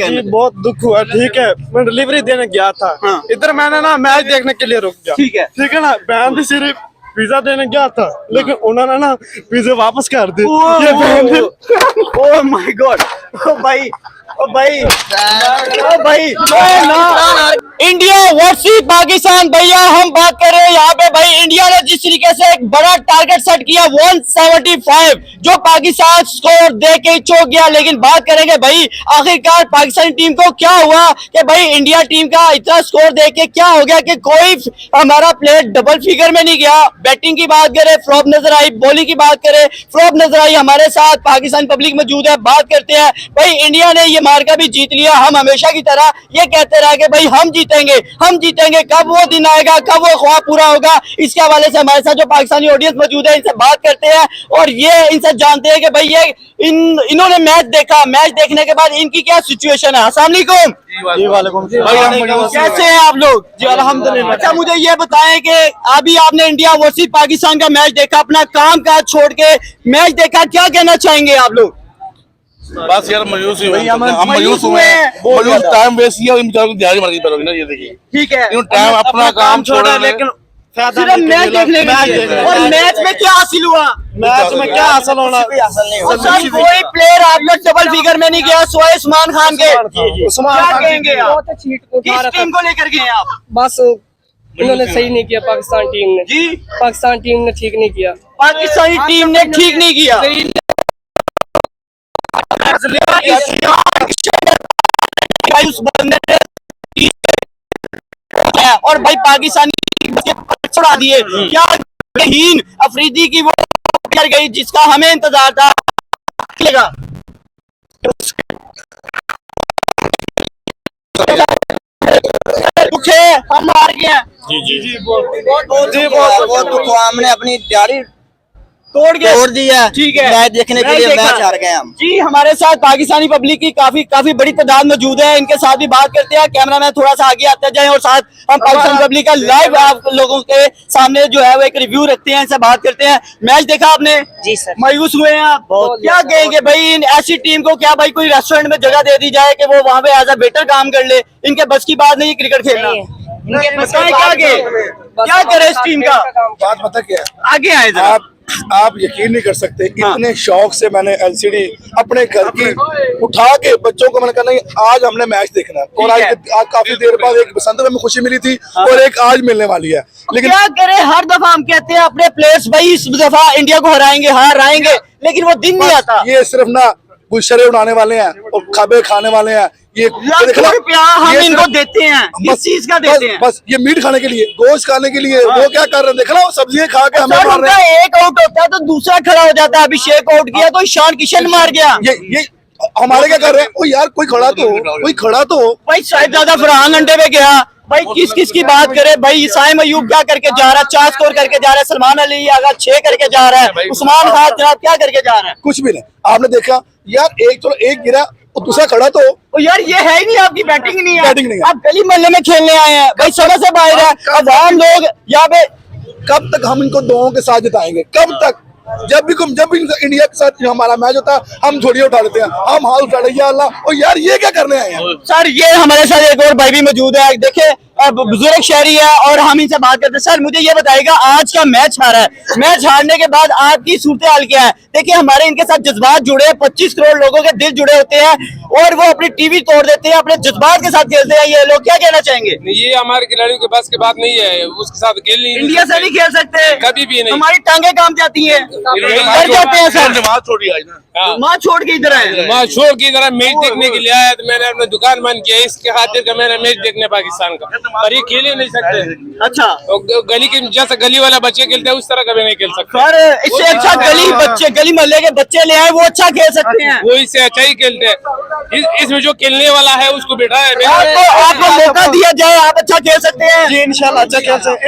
जी बहुत दुख हुआ। ठीक है, मैं डिलीवरी देने गया था। हाँ। इधर मैंने ना मैच देखने के लिए रुक गया। ठीक है ना, बहन भी सिर्फ पिज्जा देने गया था, लेकिन उन्होंने ना पिज्जा वापस कर दी। ये ओह माय गॉड। ओ भाई इंडिया वर्सेस पाकिस्तान। भैया हम बात कर रहे हैं यहाँ पे भाई, इंडिया ने जिस तरीके से एक बड़ा टारगेट सेट किया 175, जो पाकिस्तान स्कोर दे के चौंक गया। लेकिन बात करेंगे भाई आखिरकार पाकिस्तानी टीम को क्या हुआ कि भाई इंडिया टीम का इतना स्कोर दे के क्या हो गया कि कोई हमारा प्लेयर डबल फिगर में नहीं गया। बैटिंग की बात करें फ्लॉप नजर आई, बॉलिंग की बात करें फ्लॉप नजर आई। हमारे साथ पाकिस्तान पब्लिक मौजूद है, बात करते हैं भाई। इंडिया ने ये मार्का भी जीत लिया। हम हमेशा की तरह ये कहते रहे कि भाई हम जीतेंगे। कब वो दिन आएगा, कब वो ख्वाब पूरा होगा, इसके हवाले से हमारे साथ जो पाकिस्तानी ऑडियंस मौजूद है इनसे बात करते हैं और ये इनसे जानते हैं कि भाई ये इन्होंने मैच देखा, मैच देखने के बाद इनकी क्या सिचुएशन है। अस्सलाम वालेकुम। कैसे हैं आप लोग? जी अल्हम्दुलिल्लाह। अच्छा मुझे ये बताएं कि अभी आपने इंडिया वर्सेस पाकिस्तान का मैच देखा, अपना काम काज छोड़ के मैच देखा, क्या कहना चाहेंगे आप लोग? बस यार मायूस हुए, हम मायूस मायूस हुए हैं। टाइम वेस्ट किया और इन बेचारों की दिहाड़ी मार दी पड़ोगी ना। ये देखिए ठीक है, इन्होंने टाइम अपना काम छोड़ा, लेकिन सिर्फ मैच देखने के और मैच में क्या हासिल हुआ? मैच में क्या हासिल होना? कोई प्लेयर आपका डबल फिगर में नहीं गया सिवाय उस्मान खान के। क्या कहेंगे आप? किस टीम को लेकर गए आप? बस इन्होंने सही नहीं किया, पाकिस्तान टीम ने। जी पाकिस्तान टीम ने ठीक नहीं किया। पाकिस्तानी टीम ने ठीक नहीं किया। उस बंदे ने और भाई पाकिस्तानी छोड़ा दिए। क्या हीन अफरीदी की वो कर गई जिसका हमें इंतजार था। हम हार गए। जी वो तो हमने अपनी दिहाड़ी तोड़ दी है। ठीक है, मैच देखने के लिए मैच हार गए हम। जी हमारे साथ पाकिस्तानी पब्लिक की काफी बड़ी तादाद मौजूद है। इनके साथ भी बात करते हैं। कैमरामैन थोड़ा सा आगे आते जाएं और साथ हम पाकिस्तानी पब्लिक का लाइव आप लोगों के सामने जो है वो एक रिव्यू रखते हैं, इनसे बात करते हैं। मैच देखा आपने? जी सर। मायूस हुए हैं आप? क्या कहेंगे भाई इन ऐसी टीम को? क्या भाई कोई रेस्टोरेंट में जगह दे दी जाए कि वो वहाँ पे एज अ वेटर काम कर ले? इनके बस की बात नहीं क्रिकेट खेलना। क्या करे इस टीम का? बात पता क्या है? आगे आए जरा। आप यकीन नहीं कर सकते, इतने शौक से मैंने एलसीडी अपने घर की उठा के बच्चों को मैंने कहा नहीं आज हमने मैच देखना है। और आज काफी देर बाद एक बसंत में हमें खुशी मिली थी और एक आज मिलने वाली है। लेकिन क्या करे, हर दफा हम कहते हैं अपने प्लेयर्स भाई इस दफा इंडिया को हराएंगे, लेकिन वो दिन नहीं आता। ये सिर्फ ना गुलशरे उड़ाने वाले हैं और खाबे खाने वाले हैं। ये हम इनको देते हैं, किस चीज का देते हैं? बस ये मीट खाने के लिए, गोश्त खाने के लिए। वो क्या कर रहे हैं देख लो, सब्जियां खा के हमें मार रहे हैं। एक आउट होता है तो दूसरा खड़ा हो जाता है। अभिषेक आउट किया तो ईशान किशन मार गया। ये हमारे क्या कर रहे हैं? ओ यार कोई खड़ा तो हो। भाई साहिबजादा फरहान अंडे पे गया। भाई किस की बात करे भाई? साइम अयूब क्या करके जा रहा है? 4 स्कोर करके जा रहा है। सलमान अली आगा 6 करके जा रहा है। उस्मान खान जनाब क्या करके जा रहा है? कुछ भी नहीं। आपने देखा यार एक गिरा और दूसरा खड़ा तो यार ये है ही नहीं, आपकी बैटिंग नहीं है। बैटिंग नहीं है। आप गली मोहल्ले में खेलने आए हैं भाई, समय से बाहर है। अब हम लोग यहाँ पे कब तक हम इनको दोनों के साथ जिताएंगे? कब तक? जब भी इंडिया के साथ हमारा मैच होता है हम झोड़ियां उठा लेते हैं, हम हाथ उठा रहे हैं अल्लाह। और यार ये क्या करने आए हैं? सर ये हमारे साथ एक और भाई भी मौजूद है, देखे बुजुर्ग शहरी है और हम इनसे बात करते हैं। सर मुझे ये बताइएगा, आज का मैच हारा है, मैच हारने के बाद आपकी सूरत हाल क्या है? देखिए हमारे इनके साथ जज्बात जुड़े हैं, 25 करोड़ लोगों के दिल जुड़े होते हैं और वो अपनी टीवी तोड़ देते हैं, अपने जज्बात के साथ खेलते हैं। ये लोग क्या कहना चाहेंगे? ये हमारे खिलाड़ियों के पास की बात नहीं है, उसके साथ खेल नहीं, इंडिया से नहीं खेल सकते कभी भी नहीं। हमारी टांगे काम जाती है, डर जाते हैं सर। नमाज छोड़ी आज ना, माँ छोड़ के इधर आए। माँ छोड़ के इधर मैच देखने के लिए आया तो मैंने अपनी दुकान बंद किया इसके खातिर का। मैंने मैच देखने पाकिस्तान का, पर ये खेल ही नहीं सकते। अच्छा गली के जैसे गली वाला बच्चे खेलते हैं उस तरह कभी नहीं खेल सकते। सर इससे अच्छा गली मोहल्ले के बच्चे ले आए, वो अच्छा खेल सकते हैं। वो इससे अच्छा ही खेलते हैं। इसमें जो खेलने वाला है उसको बैठा है। आपको मौका दिया जाए, आप अच्छा खेल सकते हैं। जी इंशाल्लाह अच्छा खेल सकते हैं।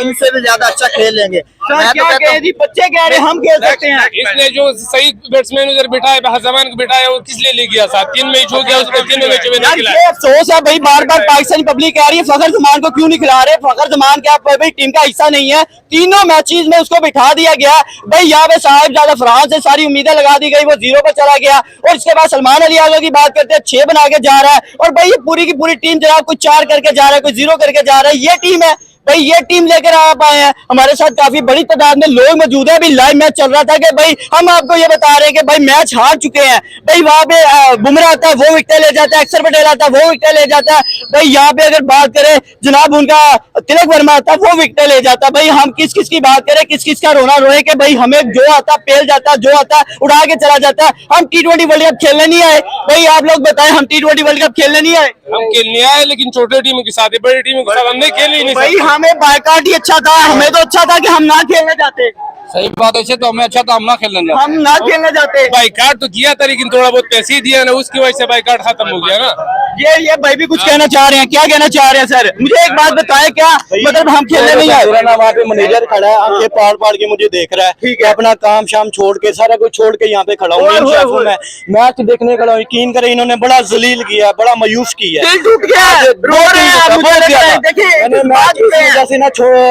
इनसे भी ज्यादा अच्छा खेलेंगे। सर क्या कहे जी, बच्चे कह रहे हम खेल सकते हैं। इसने जो सही बैट्समैन उधर बिठाया बाहर को बिठाया वो किस लिए ले गया साथ 3 मैच हो गया उसको 3 मैच में नहीं यार खिलाया। ये अफसोस है भाई, बार बार पाकिस्तानी पब्लिक कह रही है फखर जमान को क्यों नहीं खिला रहे। फखर जमान क्या भाई टीम का हिस्सा नहीं है, तीनों मैचेस में उसको बिठा दिया गया भाई। यहाँ पे साहिबजादा फरहान से सारी उम्मीदें लगा दी गई, वो 0 पर चला गया। और इसके बाद सलमान अली आगा की बात करते हैं 6 बना के जा रहा है। और भाई ये पूरी की पूरी टीम जनाब कोई 4 करके जा रहा है, कोई 0 करके जा रहा है। ये टीम है भाई, ये टीम लेकर आप आए हैं। हमारे साथ काफी बड़ी तादाद में लोग मौजूद है। अभी लाइव मैच चल रहा था कि भाई हम आपको ये बता रहे हैं कि भाई मैच हार चुके हैं। भाई वहां पे बुमराह आता है वो विकेट ले जाता है, अक्षर पटेल आता है वो विकेट ले जाता है। भाई यहाँ पे अगर बात करें जनाब उनका तिलक वर्मा आता है वो विकेट ले जाता है। भाई हम किस किस की बात करें, किस किस का रोना रोए कि भाई हमें जो आता पेल जाता, जो आता उड़ा के चला जाता। हम T20 वर्ल्ड कप खेलने नहीं आए भाई, आप लोग बताएं हम T20 वर्ल्ड कप खेलने नहीं आए। हम खेलने आए लेकिन छोटे टीमों के साथ बड़ी टीमों के साथ हमने खेल ही नहीं भाई सकते। हमें बायकॉट ही अच्छा था, हमें तो अच्छा था कि हम ना खेलने जाते। सही बात है, तो हमें अच्छा था हम ना खेलने जाते। हम ना खेलने जाते। बाइकाट तो किया था लेकिन थोड़ा बहुत पैसे ही दिया ना, उसकी वजह से बाइकाट खत्म हो गया ना। ये भाई भी कुछ कहना चाह रहे हैं, क्या कहना चाह रहे हैं सर? मुझे एक बात बताएं, क्या मतलब हम खेलने नहीं आए? वहाँ पे मैनेजर खड़ा है, आंखें पाड़ के मुझे देख रहा है। ठीक है, अपना काम शाम छोड़ के सारा कुछ छोड़ के यहाँ पे खड़ा हूँ। मैं मैच देखने खड़ा हूँ। यकीन करें इन्होंने बड़ा जलील किया, बड़ा मायूस किया। दिल टूट गया, रो रहे हैं आप, मुझे लगता है। देखिए मैंने मैच इस वजह से ना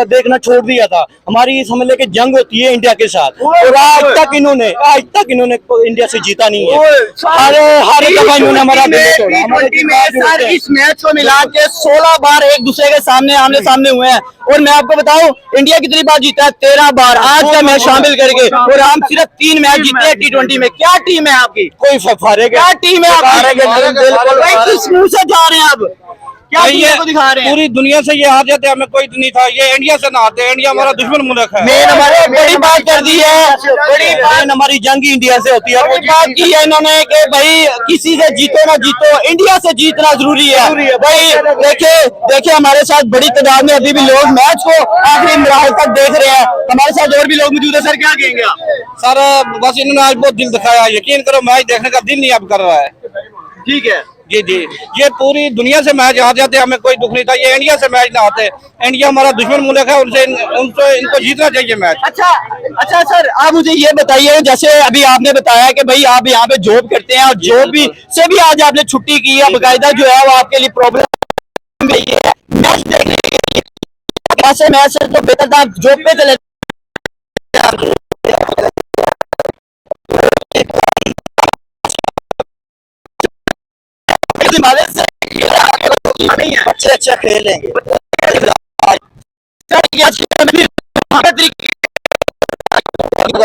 देखना छोड़ दिया था। हमारी समझ ले कि जंग होती है इंडिया के साथ, और आज तक इन्होंने इंडिया से जीता नहीं है। हर दफा इन्होंने हमारा दिल तोड़ा। सर इस मैच को मिला के 16 बार एक दूसरे के सामने आमने सामने हुए हैं। और मैं आपको बताऊं इंडिया कितनी बार जीता है, 13 बार आज का मैच शामिल करके। और हम सिर्फ 3 मैच जीते हैं T20 में। क्या टीम है आपकी? कोई फारे क्या टीम है आपकी? भाई किस मुंह से जा रहे हैं आप? क्या ये को दिखा रहे हैं? पूरी दुनिया से ये हार जाते, हमें कोई नहीं था। ये इंडिया से ना हारते, इंडिया हमारा दुश्मन मुल्क है। मेन हमारे बड़ी बात कर दी है, बड़ी बात हमारी जंग इंडिया से होती है। बड़ी बात की है इन्होंने कि भाई किसी से जीतो ना जीतो, इंडिया से जीतना जरूरी है। भाई देखिए हमारे साथ बड़ी तादाद में अभी भी लोग मैच को आखिरी मराहल तक देख रहे हैं। हमारे साथ और भी लोग मौजूद है। सर क्या कहेंगे आप? सर बस इन्होंने आज बहुत दिल दिखाया। यकीन करो मैच देखने का दिल नहीं अब कर रहा है। ठीक है जी जी, ये पूरी दुनिया से मैच हार जाते, हमें कोई दुख नहीं था। ये इंडिया से मैच ना आते, इंडिया हमारा दुश्मन मुल्क है, उनसे इनको जीतना चाहिए मैच। अच्छा सर आप मुझे ये बताइए, जैसे अभी आपने बताया कि भाई आप यहाँ पे जॉब करते हैं और जॉब भी से भी आज आपने छुट्टी की है, बकायदा जो है वो आपके लिए प्रॉब्लम है मैच देखने के लिए। ऐसे मैच से तो बेहतर था आप जॉब पे चले। अच्छे अच्छा खेलेंगे।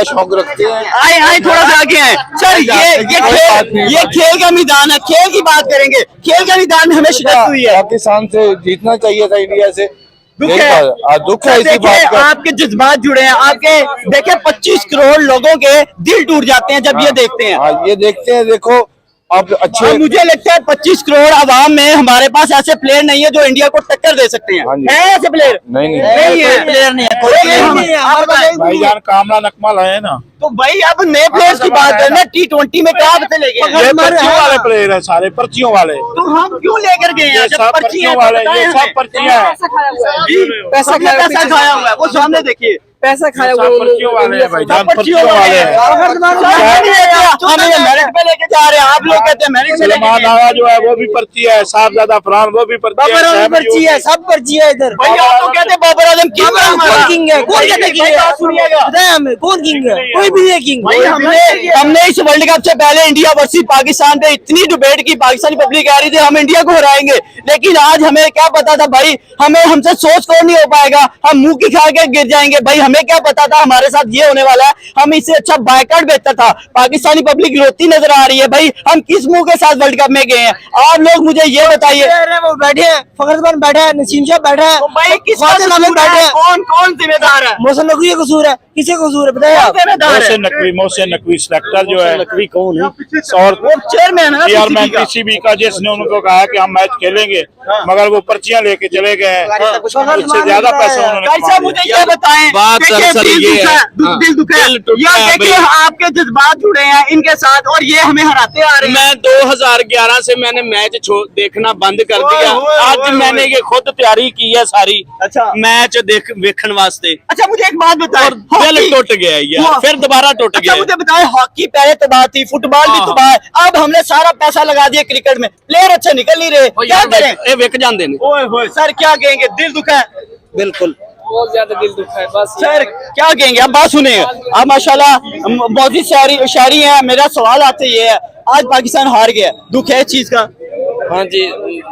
शौक रखते हैं। आए थोड़ा सा आगे हैं सर। ये खेल का मैदान है, खेल की बात करेंगे। खेल का मैदान में हमें शिकस्त हुई है। पाकिस्तान से जीतना चाहिए था इंडिया से। दुख है दुख है इसी बात का। आपके जज्बात जुड़े हैं आपके। देखे 25 करोड़ लोगों के दिल टूट जाते हैं जब ये देखते हैं। हाँ, ये देखते हैं। देखो अब अच्छे और मुझे लगता है 25 करोड़ आवाम में हमारे पास ऐसे प्लेयर नहीं है जो इंडिया को टक्कर दे सकते हैं। हाँ जी। है ऐसे प्लेयर? नहीं है प्लेयर नहीं है, कोई नहीं है। आप बताइए। भाईजान कामला नकमा लाए ना, तो भाई अब नए प्लेयर्स की बात करना, T20 में कहाँ पे लेके गए? ये पर्चियों वाले प्लेयर है, सारे पर्चियों वाले। तो हम क्यों लेकर गए हैं? जब पर्चियां वाले, ये सब पर्चियां हैं। पैसा खाया हुआ है, वो सामने देखिए। पैसा खाया हुआ पर्चियों वाले हैं भाईजान, पर्चियों वाले हैं। हमें मेरिट पे लेके जा रहे हैं, आप लोग कहते हैं मेरिट पे लेके सलमान आगा जो है वो भी पर्ची है, साहबजादा फरहान वो भी पर्ची है, पर्ची है, सब पर्ची है इधर। भाई आप तो कहते हैं बाबर आजम किंग है हमारा। कौन किंग है? कौन कहते हैं किंग है? सुनिएगा बताया हमें कौन किंग है? कोई भी है किंग। भाई हमने इस वर्ल्ड कप से पहले इंडिया वर्सेस पाकिस्तान पे इतनी डिबेट की, पाकिस्तानी पब्लिक कह रही थी हम इंडिया को हराएंगे, लेकिन आज हमें क्या पता था भाई, हमें हमसे सोच कौन नहीं हो पाएगा, हम मुंह की खा के गिर जाएंगे। भाई हमें क्या पता था हमारे साथ ये होने वाला है। हम इससे अच्छा बायकॉट बेहतर था। पाकिस्तानी पब्लिक रोती नजर आ रही है। भाई हम किस मुंह के साथ वर्ल्ड कप में गए हैं? आप लोग मुझे ये बताइए। वो बैठे हैं, फखरुद्दीन बैठा है, नसीम शाह बैठा है, भाई किस बैठे हैं। कौन जिम्मेदार है? मोहसिन नकवी का कसूर है, किसी का कसूर है बताया आप? मोहसिन नकवी सिलेक्टर जो है, नकवी कौन है? और वो चेयरमैन है चेयरमैन पीसीबी का, जिसने उनको कहा कि हम मैच खेलेंगे, मगर वो पर्चियां लेके चले गए हैं। उससे ज्यादा पैसा उन्होंने कैसा मुझे ये बताएं। बात बात सर ये है, दिल दुखा है। दिल टूटा यार है देखिए भाई। आपके जज्बात जुड़े हैं इनके साथ और ये हमें हराते आ रहे हैं। मैं 2011 से मैंने मैच देखना बंद कर दिया। आज मैंने ये खुद तैयारी की है सारी, अच्छा मैच देखने वास्ते, अच्छा मुझे एक बात बताएं, और दिल टूट गया यार, फिर दोबारा टूट अच्छा गया। मुझे बताएं, हॉकी पहले तबाह थी, फुटबॉल भी हाँ। तबाह है, अब हमने सारा पैसा लगा दिया क्रिकेट में, प्लेयर अच्छे निकल नहीं रहे, क्या करें? ये विक जाते हैं। ओए होए सर क्या कहेंगे, दिल दुखा है बिल्कुल बहुत ज्यादा दिल दुखा है बस। सर, क्या कहेंगे आप बात सुने। आप माशाल्लाह बहुत ही शायरी है। मेरा सवाल आपसे ये है, आज पाकिस्तान हार गया, दुख है इस चीज का? हाँ जी,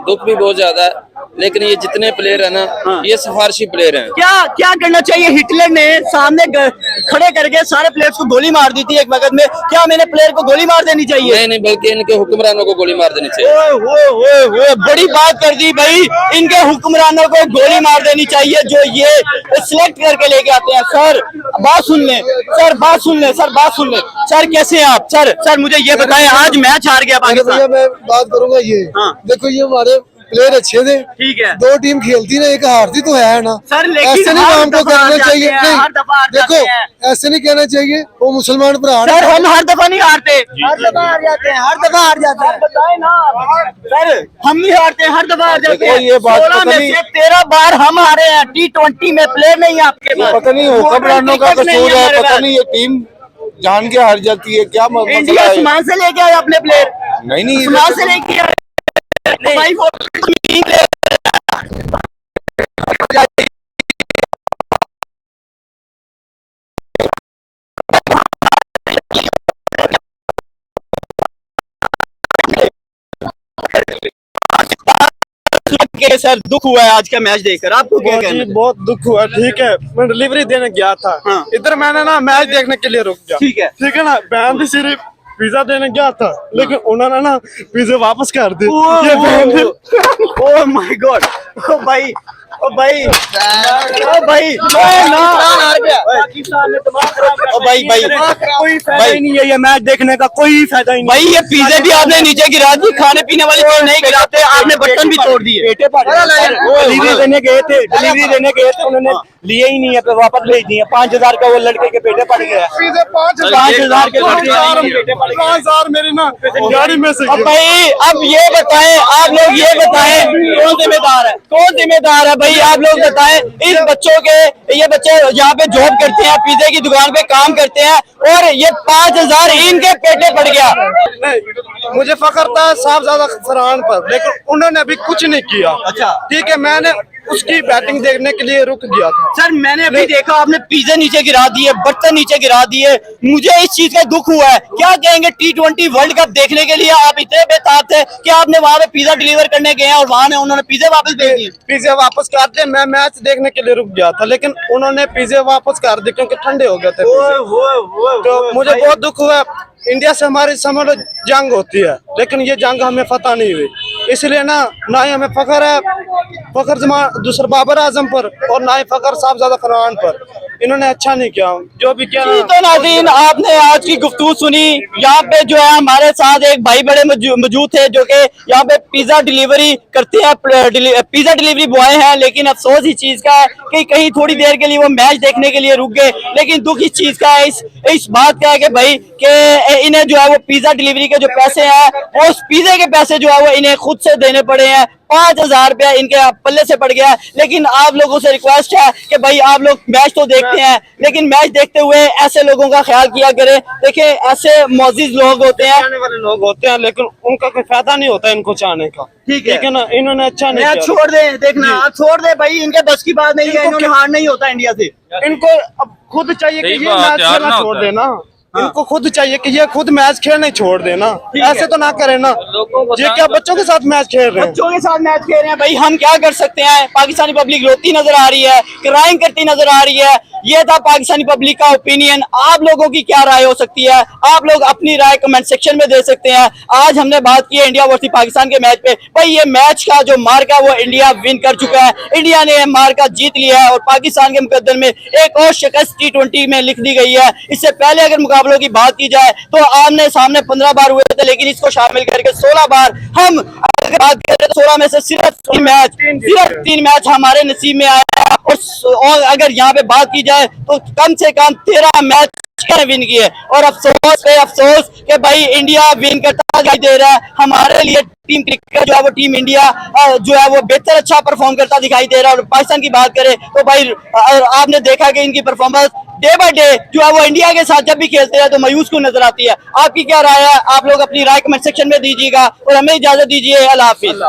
दुख भी बहुत ज्यादा है, लेकिन ये जितने प्लेयर है ना, ये सिफारशी प्लेयर हैं। क्या क्या करना चाहिए? हिटलर ने सामने खड़े करके सारे प्लेयर्स को गोली मार दी थी एक वक्त में, क्या मैंने प्लेयर को गोली मार देनी चाहिए? नहीं नहीं, बल्कि इनके हुक्मरानों को गोली मार देनी चाहिए। ओए बड़ी बात कर दी भाई, इनके हुक्मरानों को गोली मार देनी चाहिए जो ये सिलेक्ट करके लेके आते हैं। सर बात सुन ले, सर बात सुन ले, सर बात सुन ले। सर कैसे हैं आप? सर मुझे ये बताएं, आज मैच हार गया पाकिस्तान। मैं बात करूंगा ये, देखो ये हमारे प्लेयर अच्छे थे, ठीक है, दो टीम खेलती ना, एक हारती तो है ना सर, लेकिन ऐसे नहीं हर काम को दफा करना हार चाहिए। जाते हैं, हर दफा हार देखो जाते हैं। ऐसे नहीं कहना चाहिए, वो मुसलमान भरा सर हम हर दफा नहीं हारते, हर दफा हार जाते हैं, हर दफा हार जाते हैं। बताए ना सर, हम नहीं हारते, हर दफा हार जाते हैं। ये बात 16 में से 13 बार हम हारे हैं। T20 में प्लेयर नहीं है आपके पास, पता नहीं हुक्मरानों का कसूर है, पता नहीं ये टीम जान के हार जाती है, क्या मसला इंडिया है? आसमान से लेके आए अपने प्लेयर, नहीं आसमान से लेके आए। सर दुख हुआ है आज का मैच देखकर, आपको क्या कहना है? बहुत दुख हुआ। ठीक है, मैं डिलीवरी देने गया था, इधर मैंने ना मैच देखने के लिए रुक गया, ठीक है ना, मैं भी सिर्फ पिज्जा देने गया था, लेकिन उन्होंने ना पिज्जा वापस कर दी। ओह माय गॉड, ओ भाई ओ भाई ओ भाई पाकिस्तान ने दिमाग खराब कर दिया। ओ भाई कोई फायदा ही नहीं है ये मैच देखने का, कोई फायदा ही नहीं। भाई ये पिज्जे भी आपने नीचे गिरा दी, खाने पीने वाली चीज नहीं गिराते, आपने बर्तन भी तोड़ दिए। डिलीवरी देने गए थे, उन्होंने लिए ही नहीं है, वापस भेज दिए। 5000 का वो लड़के के पेटे पड़ गया, 5000 के 5000 मेरी ना गाड़ी में से अब भाई अब ये बताएं, आप लोग ये बताएं कौन जिम्मेदार है, कौन जिम्मेदार है? भाई आप लोग बताएं, इस बच्चों के, ये बच्चे यहाँ पे जॉब करते हैं, पिज्जे की दुकान पे काम करते हैं, और ये 5000 इनके पेटे पड़ गया। नहीं, मुझे फख्र था साहबजादा फरहान पर, लेकिन उन्होंने अभी कुछ नहीं किया। अच्छा ठीक है, मैंने उसकी बैटिंग देखने के लिए रुक गया था। सर मैंने अभी देखा आपने पिज्जे नीचे गिरा दिए, बर्तन नीचे गिरा दिए, मुझे इस चीज का दुख हुआ है। क्या कहेंगे, T20 वर्ल्ड कप देखने के लिए आप इतने बेताब थे कि आपने वहाँ पे पिज्जा डिलीवर करने गए और वहाँ ने उन्होंने पिज्जे वापस भेज दिए। पिज्जे वापस कर दिए, मैं मैच देखने के लिए रुक गया था, लेकिन उन्होंने पिज्जे वापस कर दिए क्योंकि ठंडे हो गए थे पिज़्ज़े। तो मुझे बहुत दुख हुआ। इंडिया से हमारी समझ लो जंग होती है, लेकिन ये जंग हमें फतह नहीं हुई, इसलिए ना ही हमें फख्र है दूसरे बाबर आजम पर, और ना ही फख्र साहबजादा फरहान पर। इन्होंने अच्छा नहीं किया, जो भी किया। तो नाज़रीन, आपने आज की गुफ्तगू सुनी। यहाँ पे जो है हमारे साथ एक भाई बड़े मौजूद थे जो कि यहाँ पे पिज्जा डिलीवरी करते हैं, पिज्जा डिलीवरी बॉय हैं, लेकिन अफसोस इस चीज का है कि कहीं थोड़ी देर के लिए वो मैच देखने के लिए रुक गए। लेकिन दुख इस चीज का है, इस बात का है कि भाई के इन्हें जो है वो पिज्जा डिलीवरी के जो पैसे हैं, वो उस पिज्जे के पैसे जो है वो इन्हें खुद से देने पड़े हैं। 5000 रुपया इनके पल्ले से पड़ गया है। लेकिन आप लोगों से रिक्वेस्ट है कि भाई आप लोग मैच तो देखते हैं, लेकिन मैच देखते हुए ऐसे लोगों का ख्याल किया करें। देखिए ऐसे मौजूद लोग होते हैं, चाहने वाले लोग होते हैं, लेकिन उनका कोई फायदा नहीं होता इनको चाहने का। ठीक है ना, इन्होंने अच्छा नहीं किया। छोड़ दे, देखना आप छोड़ दे भाई, इनके बस की बात नहीं है, इन्होंने हार नहीं होता इंडिया से। इनको अब खुद चाहिए कि ये मैच खेलना छोड़ देना, इनको खुद चाहिए कि ये खुद मैच खेलने छोड़ देना। ऐसे तो ना करें ना, ये क्या बच्चों के साथ मैच खेल रहे हैं? बच्चों के साथ मैच खेल रहे हैं भाई, हम क्या कर सकते हैं? पाकिस्तानी पब्लिक रोती नजर आ रही है, क्राइम करती नजर आ रही है। ये था पाकिस्तानी पब्लिक का ओपिनियन। आप लोगों की क्या राय हो सकती है? आप लोग अपनी राय कमेंट सेक्शन में दे सकते हैं। आज हमने बात की है इंडिया वर्सेस पाकिस्तान के मैच पे। भाई ये मैच का जो मार्का है वो इंडिया विन कर चुका है, इंडिया ने मार्का जीत लिया है और पाकिस्तान के मुकद्दर में एक और शिकस्त T20 में लिख दी गई है। इससे पहले अगर मुकाबलों की बात की जाए तो आमने सामने 15 बार हुए थे, लेकिन इसको शामिल करके 16 बार हम अगर बात करें 16 में से सिर्फ 3 मैच हमारे नसीब में आया है। और अगर यहाँ पे बात की जाए तो कम से कम 13 मैच विन किए और अफसोस पे अफसोस कि भाई इंडिया विन करता दिखाई दे रहा है। हमारे लिए टीम क्रिकेट जो है वो टीम इंडिया जो है वो बेहतर अच्छा परफॉर्म करता दिखाई दे रहा है। और पाकिस्तान की बात करें तो भाई आपने देखा कि इनकी परफॉर्मेंस डे बाय डे जो है वो इंडिया के साथ जब भी खेलते हैं तो मायूस को नजर आती है। आपकी क्या राय है? आप लोग अपनी राय कमेंट सेक्शन में दीजिएगा और हमें इजाजत दीजिए। अल्लाह हाफिज।